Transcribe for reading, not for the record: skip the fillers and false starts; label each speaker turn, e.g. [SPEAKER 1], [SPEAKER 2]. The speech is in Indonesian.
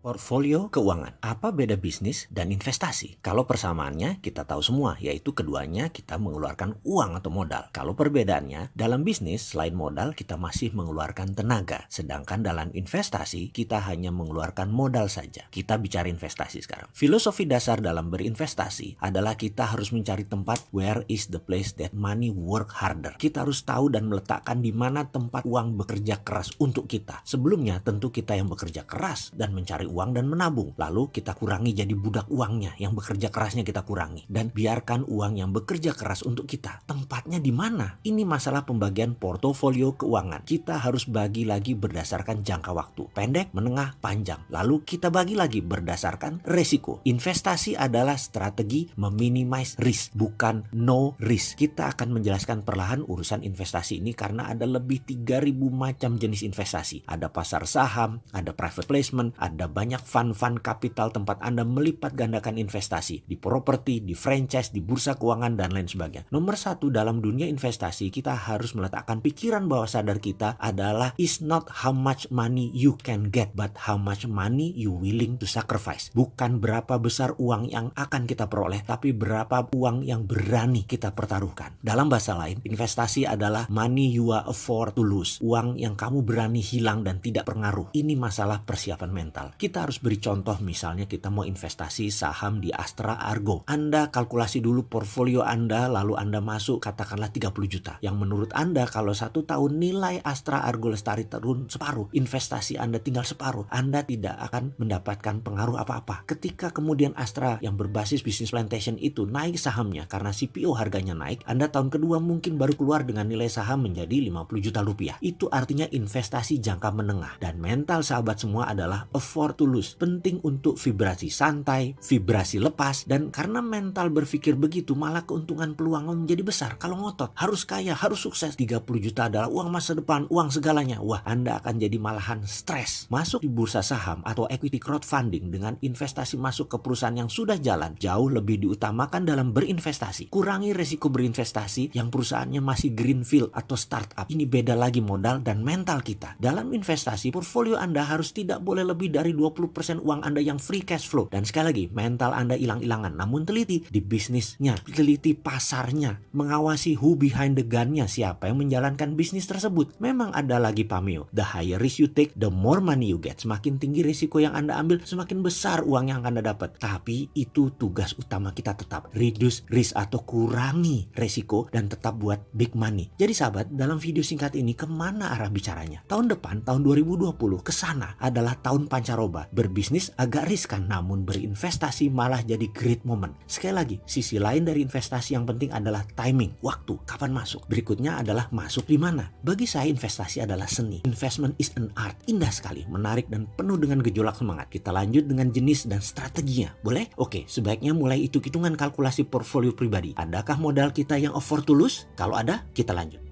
[SPEAKER 1] Portfolio keuangan. Apa beda bisnis dan investasi? Kalau persamaannya kita tahu semua, yaitu keduanya kita mengeluarkan uang atau modal. Kalau perbedaannya, dalam bisnis selain modal kita masih mengeluarkan tenaga. Sedangkan dalam investasi kita hanya mengeluarkan modal saja. Kita bicara investasi sekarang. Filosofi dasar dalam berinvestasi adalah kita harus mencari tempat where is the place that money work harder. Kita harus tahu dan meletakkan di mana tempat uang bekerja keras untuk kita. Sebelumnya tentu kita yang bekerja keras dan mencari uang dan menabung. Lalu kita kurangi jadi budak uangnya, yang bekerja kerasnya kita kurangi. Dan biarkan uang yang bekerja keras untuk kita. Tempatnya di mana? Ini masalah pembagian portofolio keuangan. Kita harus bagi lagi berdasarkan jangka waktu. Pendek, menengah, panjang. Lalu kita bagi lagi berdasarkan resiko. Investasi adalah strategi meminimize risk, bukan no risk. Kita akan menjelaskan perlahan urusan investasi ini karena ada lebih 3.000 macam jenis investasi. Ada pasar saham, ada private placement, ada banyak fund kapital tempat Anda melipat gandakan investasi di properti, di franchise, di bursa keuangan, dan lain sebagainya. Nomor satu dalam dunia investasi, kita harus meletakkan pikiran bawah sadar kita adalah is not how much money you can get, but how much money you willing to sacrifice. Bukan berapa besar uang yang akan kita peroleh, tapi berapa uang yang berani kita pertaruhkan. Dalam bahasa lain, investasi adalah money you are afford to lose. Uang yang kamu berani hilang dan tidak pengaruh. Ini masalah persiapan mental. Kita harus beri contoh, misalnya kita mau investasi saham di Astra Argo. Anda kalkulasi dulu portfolio Anda, lalu Anda masuk katakanlah 30 juta. Yang menurut Anda kalau 1 tahun nilai Astra Argo Lestari turun separuh, investasi Anda tinggal separuh, Anda tidak akan mendapatkan pengaruh apa-apa. Ketika kemudian Astra yang berbasis bisnis plantation itu naik sahamnya karena CPO harganya naik, Anda tahun kedua mungkin baru keluar dengan nilai saham menjadi 50 juta rupiah. Itu artinya investasi jangka menengah. Dan mental sahabat semua adalah afford to lose. Penting untuk vibrasi santai, vibrasi lepas, dan karena mental berpikir begitu, malah keuntungan peluang menjadi besar. Kalau ngotot, harus kaya, harus sukses, 30 juta adalah uang masa depan, uang segalanya. Wah, Anda akan jadi malahan stres. Masuk di bursa saham atau equity crowdfunding dengan investasi masuk ke perusahaan yang sudah jalan, jauh lebih diutamakan dalam berinvestasi. Kurangi resiko berinvestasi yang perusahaannya masih greenfield atau startup. Ini beda lagi modal dan mental kita. Dalam investasi, portfolio Anda harus tidak boleh lebih dari 20% uang Anda yang free cash flow. Dan sekali lagi, mental Anda hilang-hilangan. Namun teliti di bisnisnya, teliti pasarnya, mengawasi who behind the gun-nya, siapa yang menjalankan bisnis tersebut. Memang ada lagi pameo. The higher risk you take, the more money you get. Semakin tinggi risiko yang Anda ambil, semakin besar uang yang Anda dapat. Tapi itu tugas utama kita tetap. Reduce risk atau kurangi risiko dan tetap buat big money. Jadi sahabat, dalam video singkat ini kemana arah bicaranya? Tahun depan, tahun 2020, kesana adalah tahun pancaroba. Berbisnis agak riskan, namun berinvestasi malah jadi great moment. Sekali lagi, sisi lain dari investasi yang penting adalah timing, waktu, kapan masuk. Berikutnya adalah masuk di mana. Bagi saya investasi adalah seni. Investment is an art. Indah sekali, menarik dan penuh dengan gejolak semangat. Kita lanjut dengan jenis dan strateginya. Boleh? Oke, sebaiknya mulai hitung-hitungan kalkulasi portfolio pribadi. Adakah modal kita yang afford to lose? Kalau ada, kita lanjut.